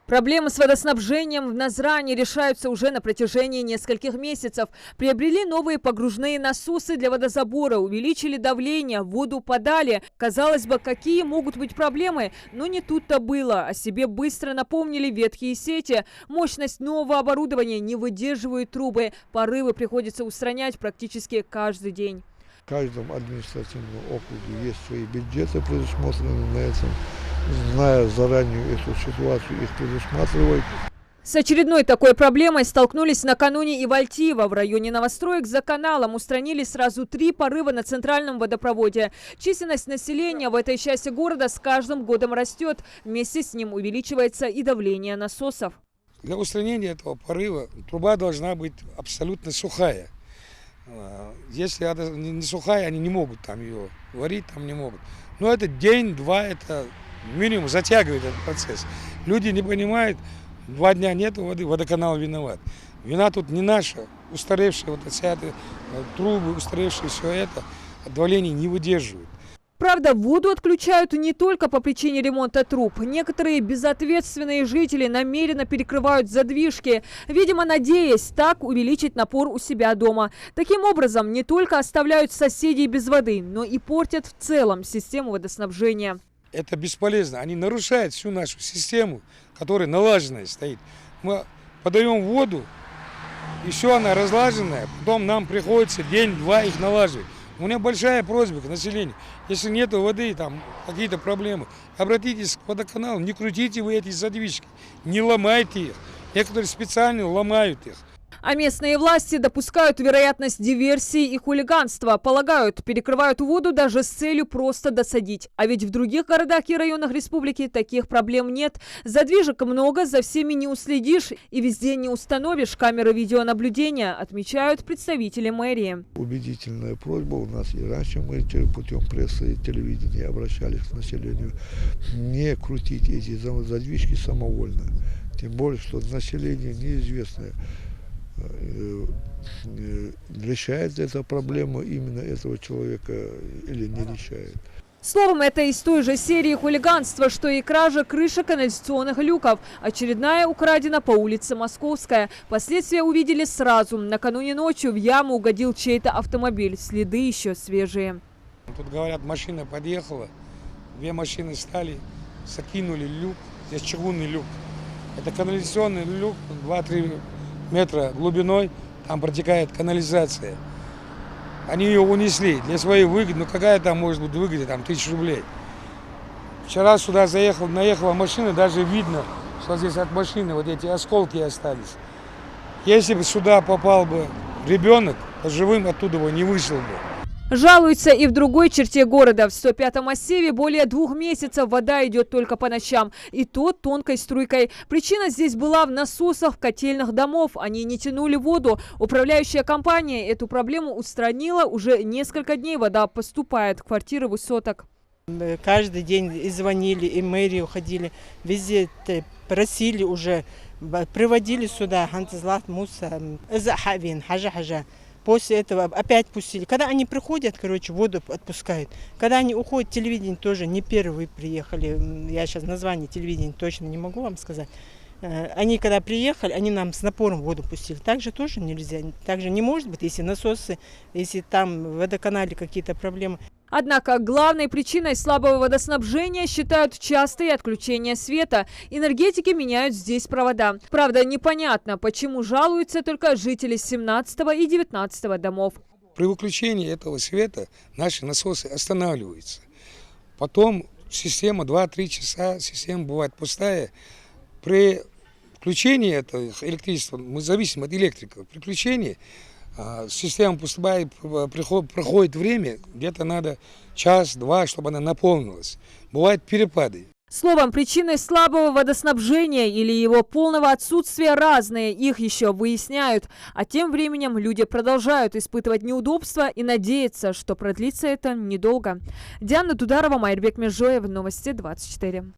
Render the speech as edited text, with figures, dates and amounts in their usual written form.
Проблемы с водоснабжением в Назране решаются уже на протяжении нескольких месяцев. Приобрели новые погружные насосы для водозабора, увеличили давление, воду подали. Казалось бы, какие могут быть проблемы? Но не тут-то было. О себе быстро напомнили ветхие сети. Мощность нового оборудования не выдерживает трубы. Порывы приходится устранять практически каждый день. В каждом административном округе есть свои бюджеты, предусмотренные на этом. Зная заранее эту ситуацию, их предусматривать. С очередной такой проблемой столкнулись накануне и в Альтиево. В районе новостроек за каналом устранили сразу 3 порыва на центральном водопроводе. Численность населения в этой части города с каждым годом растет. Вместе с ним увеличивается и давление насосов. Для устранения этого порыва труба должна быть абсолютно сухая. Если она не сухая, они не могут там ее варить, там не могут. Но это день-два, это минимум затягивает этот процесс. Люди не понимают, 2 дня нет воды, водоканал виноват. Вина тут не наша, устаревшие вот эти трубы, устаревшие все это, давление не выдерживает. Правда, воду отключают не только по причине ремонта труб. Некоторые безответственные жители намеренно перекрывают задвижки, видимо, надеясь так увеличить напор у себя дома. Таким образом, не только оставляют соседей без воды, но и портят в целом систему водоснабжения. Это бесполезно. Они нарушают всю нашу систему, которая налаженная стоит. Мы подаем воду, и все, она разлаженная. Потом нам приходится день-два их налаживать. У меня большая просьба к населению. Если нет воды, там какие-то проблемы, обратитесь к водоканалу, не крутите вы эти задвижки, не ломайте их. Некоторые специально ломают их. А местные власти допускают вероятность диверсии и хулиганства. Полагают, перекрывают воду даже с целью просто досадить. А ведь в других городах и районах республики таких проблем нет. Задвижек много, за всеми не уследишь и везде не установишь камеры видеонаблюдения, отмечают представители мэрии. Убедительная просьба у нас и раньше мы путем прессы и телевидения обращались к населению не крутить эти задвижки самовольно. Тем более, что население неизвестное. Решает эта проблема именно этого человека или не решает. Словом, это из той же серии хулиганства, что и кража крыши канализационных люков. Очередная украдена по улице Московская. Последствия увидели сразу. Накануне ночью в яму угодил чей-то автомобиль. Следы еще свежие. Тут, говорят, машина подъехала, 2 машины стали, закинули люк. Здесь чугунный люк. Это канализационный люк, 2-3 метра глубиной, там протекает канализация. Они ее унесли для своей выгоды. Ну какая там может быть выгода, там 1000 рублей. Вчера сюда наехала машина, даже видно, что здесь от машины вот эти осколки остались. Если бы сюда попал бы ребенок, то живым оттуда бы не вышел бы. Жалуются и в другой черте города. В 105-м массиве более 2 месяцев вода идет только по ночам. И то тонкой струйкой. Причина здесь была в насосах котельных домов. Они не тянули воду. Управляющая компания эту проблему устранила. Уже несколько дней вода поступает в квартиры высоток. Каждый день и звонили, и в мэрию ходили. Везде просили уже. Приводили сюда. После этого опять пустили. Когда они приходят, короче, воду отпускают. Когда они уходят, телевидение тоже не первые приехали. Я сейчас название телевидения точно не могу вам сказать. Они когда приехали, они нам с напором воду пустили. Так же тоже нельзя. Так же не может быть, если насосы, если там в водоканале какие-то проблемы. Однако главной причиной слабого водоснабжения считают частые отключения света. Энергетики меняют здесь провода. Правда, непонятно, почему жалуются только жители 17 и 19 домов. При выключении этого света наши насосы останавливаются. Потом система 2-3 часа, система бывает пустая. При включении этого электричества, мы зависим от электрика, при включении система поступает, проходит время, где-то надо час-два, чтобы она наполнилась. Бывают перепады. Словом, причины слабого водоснабжения или его полного отсутствия разные. Их еще выясняют. А тем временем люди продолжают испытывать неудобства и надеяться, что продлится это недолго. Диана Дударова, Майрбек Межоев, Новости 24.